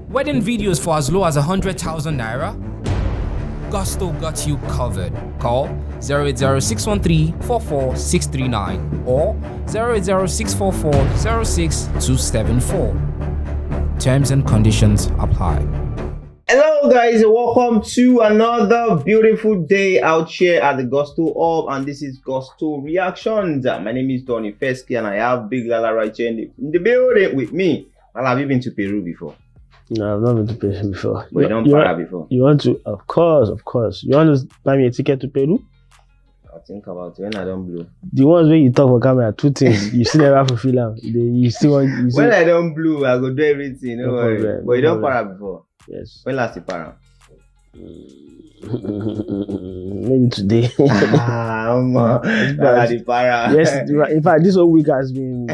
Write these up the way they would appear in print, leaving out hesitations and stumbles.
Wedding videos for as low as 100,000 naira? Gusto got you covered. Call 080-613-44639 or 080-644-06274. Terms and conditions apply. Hello guys, welcome to another beautiful day out here at the Gusto Hub, and this is Gusto Reactions. My name is Donny Fesky and I have Big Lala right here in the building with me. Well, have you been to Peru before? No, I've not been to Peru before. But you don't para before? You want to? Of course. You want to buy me a ticket to Peru? I'll think about it when I don't blow. The ones where you talk for camera, two things. You still never fulfill them. You still want... When I don't blow, I go do everything. No worry. Problem, but you don't para before? Yes. When last you para? Maybe today. The para. Yes, in fact, this whole week has been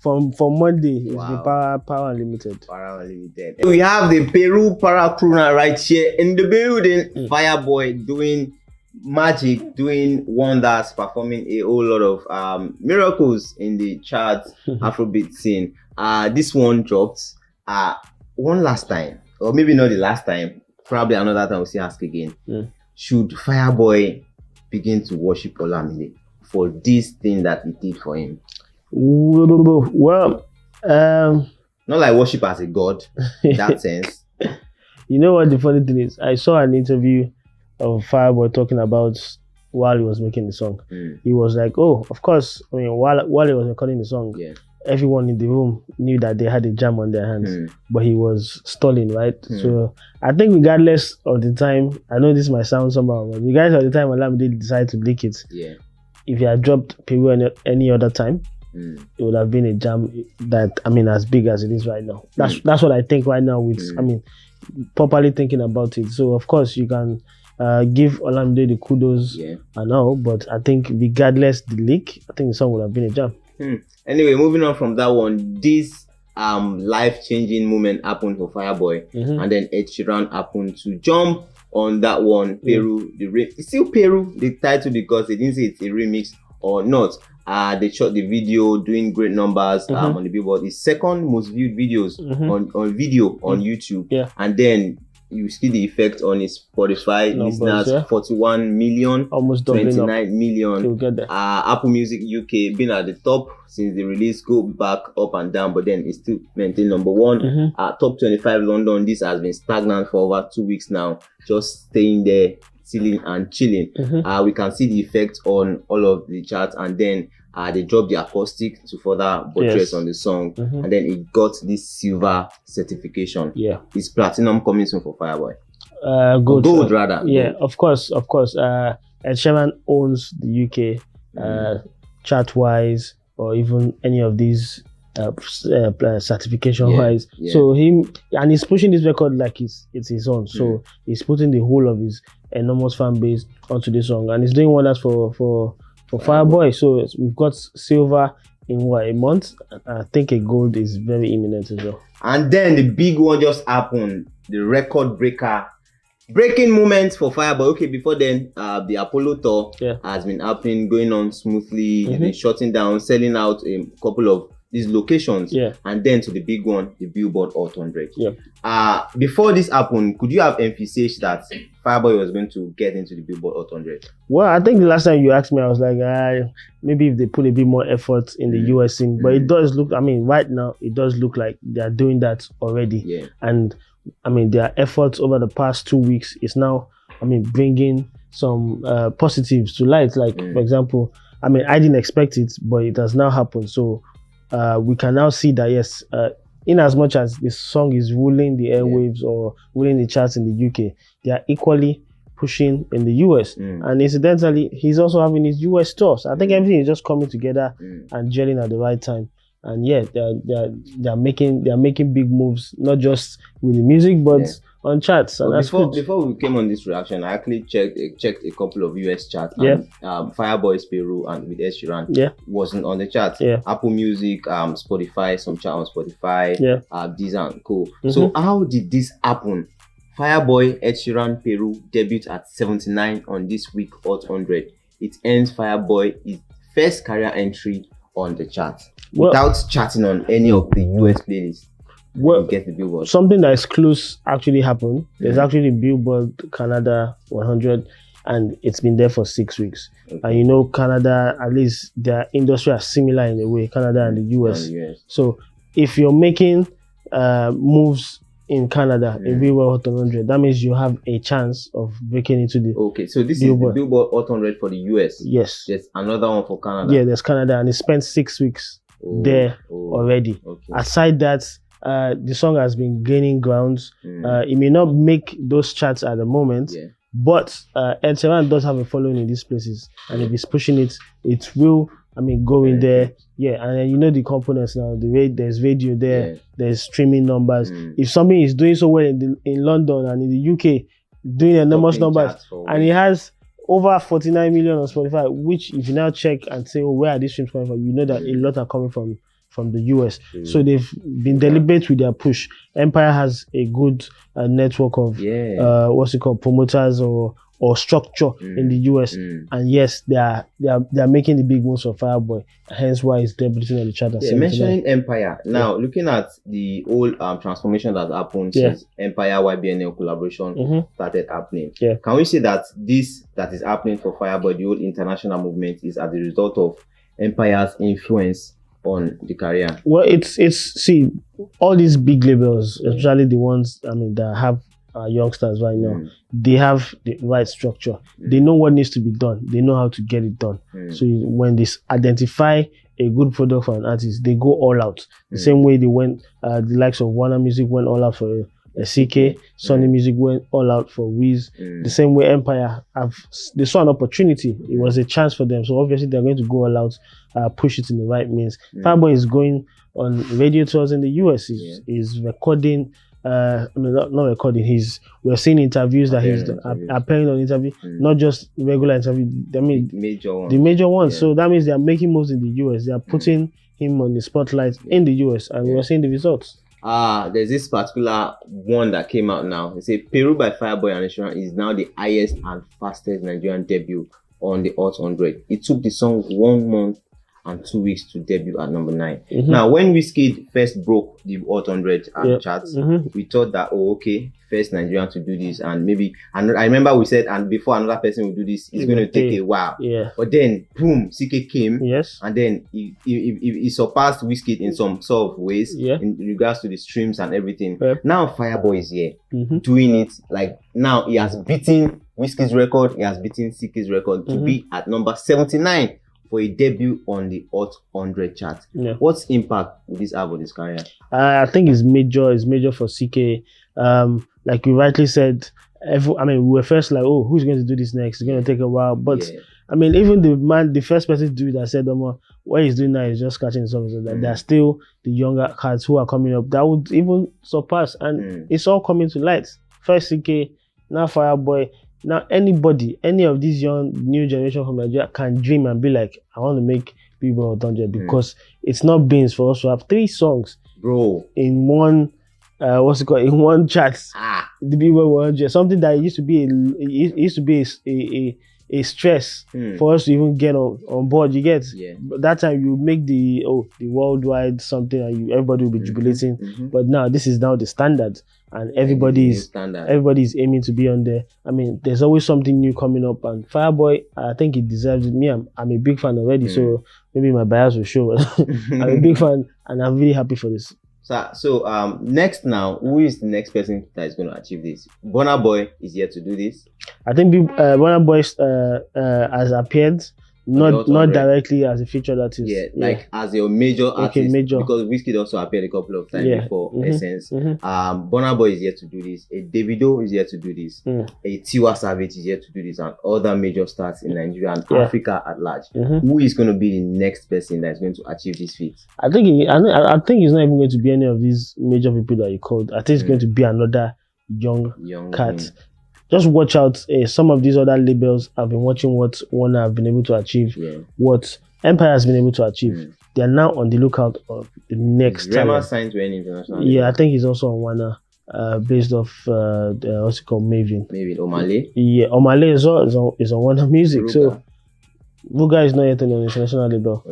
from Monday. It's been power unlimited. Power unlimited. We have the Peru para crew now right here in the building. Fireboy doing magic, doing wonders, performing a whole lot of miracles in the chart Afrobeat scene. This one dropped one last time, or maybe not the last time. Probably another time we'll see ask again. Should Fireboy begin to worship Olamide for this thing that he did for him? Well, not like worship as a god in that sense. You know what the funny thing is? I saw an interview of Fireboy talking about while he was making the song. He was like, "Oh, of course. I mean, while he was recording the song, everyone in the room knew that they had a jam on their hands, but he was stalling, right? So I think regardless of the time, I know this might sound somehow, but regardless of the time Olamide decided to leak it, if he had dropped Peru any other time, it would have been a jam that, I mean, as big as it is right now. That's what I think right now with, I mean, properly thinking about it. So of course you can give Olamide the kudos and all, but I think regardless the leak, I think the song would have been a jam. Anyway, moving on from that one, this life-changing moment happened for Fireboy, and then Ed Sheeran happened to jump on that one. Peru, it's still Peru, the title, because they didn't say it's a remix or not. They shot the video, doing great numbers on the Billboard. It's second most viewed videos on video on YouTube, and then you see the effect on his Spotify listeners, 41 million, almost 29 million. Get there. Apple Music UK been at the top since the release, go back up and down, but then it's still maintained number one. Top 25 London, this has been stagnant for over 2 weeks now, just staying there, chilling and chilling. We can see the effect on all of the charts, and then they dropped the acoustic to further buttress on the song, and then it got this silver certification. Is platinum coming soon for Fireboy? Gold rather. Of course. Ed Sheeran owns the UK chart wise, or even any of these certification wise. So he's pushing this record like it's his own. So he's putting the whole of his enormous fan base onto this song, and he's doing wonders for Fireboy. So we've got silver in a month. I think a gold is very imminent as well. And then the big one just happened, the record breaking moment for Fireboy. Okay, before then, the Apollo tour has been happening, going on smoothly. He's been shutting down, selling out a couple of these locations, and then to the big one, the Billboard Hot 100. Before this happened, could you have emphasized that Fireboy was going to get into the Billboard Hot 100? Well, I think the last time you asked me, I was like, maybe if they put a bit more effort in the US scene, but it does look, I mean, right now, it does look like they are doing that already. And I mean, their efforts over the past 2 weeks is now, I mean, bringing some positives to light. Like, for example, I mean, I didn't expect it, but it has now happened. So we can now see that, yes, in as much as this song is ruling the airwaves or ruling the charts in the UK, they are equally pushing in the US. And incidentally, he's also having his US tour. So I think everything is just coming together and gelling at the right time. And they're making big moves, not just with the music, but on charts. And before we came on this reaction, I actually checked a couple of US charts. And Fireboy's Peru and with Ed Sheeran wasn't on the charts. Apple Music, Spotify, some chart on Spotify, these and cool. So how did this happen? Fireboy, Ed Sheeran, Peru debut at 79 on this week Hot 100. It ends Fireboy his first career entry on the chart without charting on any of the US playlists. Well, get the Billboard. Something that is close actually happened. There's actually Billboard Canada 100, and it's been there for 6 weeks. Okay. And you know, Canada, at least their industry are similar in a way, Canada and the US. So if you're making moves in Canada, in Billboard Hot 100, that means you have a chance of breaking into the so this Billboard. Is the Billboard Hot 100 for the US. Yes. There's another one for Canada. Yeah, there's Canada, and it spent 6 weeks there already. Okay. Aside that, the song has been gaining grounds. It may not make those charts at the moment, but Ed Sheeran does have a following in these places, and if he's pushing it, it will. I mean, go in there, and then you know the components now. There's radio there, there's streaming numbers. If something is doing so well in London and in the UK, doing enormous numbers, and it has over 49 million on Spotify, which if you now check and say, oh, where are these streams coming from? You know that a lot are coming from the US. So they've been deliberate with their push. Empire has a good network of promoters or structure in the US, and yes, they are making the big moves for Fireboy, hence why it's debuting on the chart. Mentioning Empire now, looking at the whole transformation that happened since Empire YBNL collaboration started happening. Can we say that this that is happening for Fireboy, the whole international movement, is as a result of Empire's influence on the career? Well, it's see, all these big labels, especially the ones that have youngsters right now, they have the right structure. They know what needs to be done. They know how to get it done. So when they identify a good product for an artist, they go all out. The same way they went, the likes of Warner Music went all out for CK, Sony Music went all out for Wiz. The same way Empire they saw an opportunity. It was a chance for them. So obviously they're going to go all out, push it in the right means. Fireboy is going on radio tours in the US. He's recording. Not recording. We're seeing interviews that he's appearing on interview, not just regular interview. I mean, the major ones. So that means they are making moves in the US. They are putting him on the spotlight in the US, and we're seeing the results. There's this particular one that came out now. They say Peru by Fireboy and Sheeran is now the highest and fastest Nigerian debut on the Hot 100. It took the song 1 month and 2 weeks to debut at number 9. Now, when Wizkid first broke the Hot 100 charts, we thought that, first Nigerian to do this, and maybe, and I remember we said, and before another person will do this, it's going to take a while. But then, boom, CK came, and then he surpassed Wizkid in some sort of ways in regards to the streams and everything. Now, Fireboy is here, doing it, like, now he has beaten Wizkid's record, he has beaten CK's record to be at number 79. For a debut on the Hot 100 chart. What's impact will this have on his career? I think it's major. It's major for CK. Like you rightly said, we were first like, oh, who's going to do this next? It's going to take a while. But I mean, even the first person to do it, I said, what he's doing now is just scratching the surface. Like, there are still the younger cats who are coming up that would even surpass, and it's all coming to light. First CK, now Fireboy. Now, any of these young new generation from Nigeria can dream and be like, I want to make Billboard 100, because it's not beans for us to have 3 songs, bro, in one in one chart. The Billboard 100, something that used to be a stress for us to even get on board. You get that time you make the worldwide something, and everybody will be jubilating. But now this is now the standard, and everybody is aiming to be on there. I mean, there's always something new coming up, and Fireboy, I think he deserves it. Me, I'm a big fan already, so maybe my bias will show. I'm a big fan, and I'm really happy for this. So next now, who is the next person that is going to achieve this? Burna Boy is here to do this. I think Burna Boy has appeared, not directly as a featured artist. Like as a major artist. Because Wizkid also appeared a couple of times before Essence. Burna Boy is here to do this. A Davido is here to do this. A Tiwa Savage is here to do this, and other major stars in Nigeria and Africa at large. Who is going to be the next person that is going to achieve this feat? I think he's not even going to be any of these major people that you called. I think it's going to be another young cat. Just watch out. Some of these other labels have been watching what Warner have been able to achieve, what Empire has been able to achieve. They are now on the lookout of the next time. Rema signed to any international label. I think he's also on Warner, based off what's it called, Maven. Omale. Yeah, Omale is on Warner Music. Ruga. So Ruga is not yet on an international label.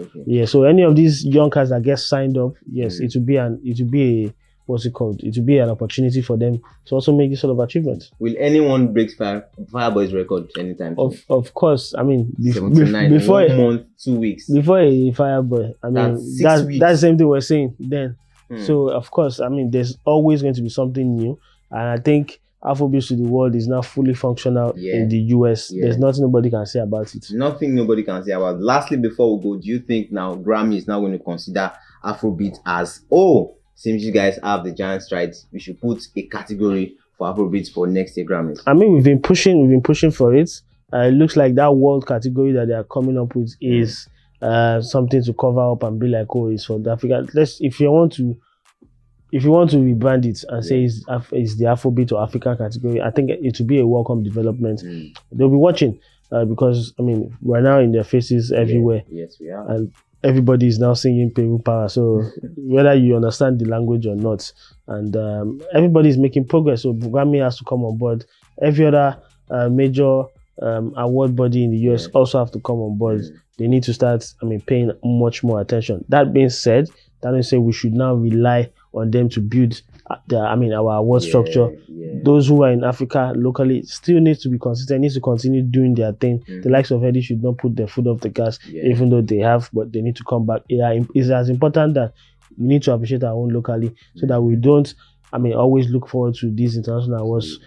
So any of these young cats that get signed up, it will be what's it called? It will be an opportunity for them to also make this sort of achievement. Will anyone break Fireboy's record anytime soon? Of course. I mean, 79, before 1 month, 2 weeks. Before a Fireboy, I mean, that's the same thing we're saying then. So of course, I mean, there's always going to be something new, and I think Afrobeats to the world is now fully functional in the US. There's nothing nobody can say about it. Nothing nobody can say about it. Lastly, before we go, do you think now Grammy is now going to consider Afrobeat as, since you guys have the giant strides, we should put a category for Afrobeats for next year Grammys? I mean, we've been pushing for it. It looks like that world category that they are coming up with is something to cover up and be like, it's for the Africa. If you want to rebrand it and say it's the Afrobeat or African category, I think it will be a welcome development. They'll be watching because, I mean, we're now in their faces everywhere. Yes, we are. And everybody is now singing Peru Power. So whether you understand the language or not, and everybody is making progress. So Grammy has to come on board. Every other major award body in the US also have to come on board. They need to start, paying much more attention. That being said, that doesn't say we should now rely on them to build our award structure. Those who are in Africa locally still need to be consistent, need to continue doing their thing. The likes of Eddie should not put their foot off the gas, even though they have, but they need to come back. It's as important that we need to appreciate our own locally so that we don't, always look forward to these international awards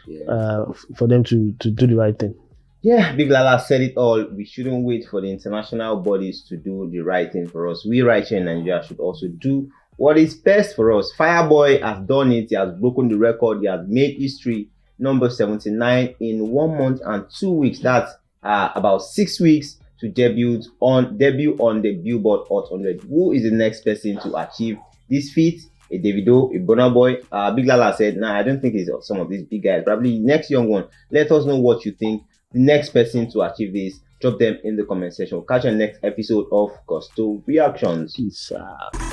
for them to do the right thing. Yeah, Big Lala said it all. We shouldn't wait for the international bodies to do the right thing for us. We right here in Nigeria should also do what is best for us. Fireboy has done it. He has broken the record. He has made history. Number 79 in 1 month and 2 weeks. That's about 6 weeks to debut on the Billboard Hot 100. Who is the next person to achieve this feat? A Davido, a Burna Boy. Big Lala said, I don't think it's some of these big guys. Probably next young one. Let us know what you think. The next person to achieve this, drop them in the comment section. Catch you in the next episode of Gusto Reactions. Peace out.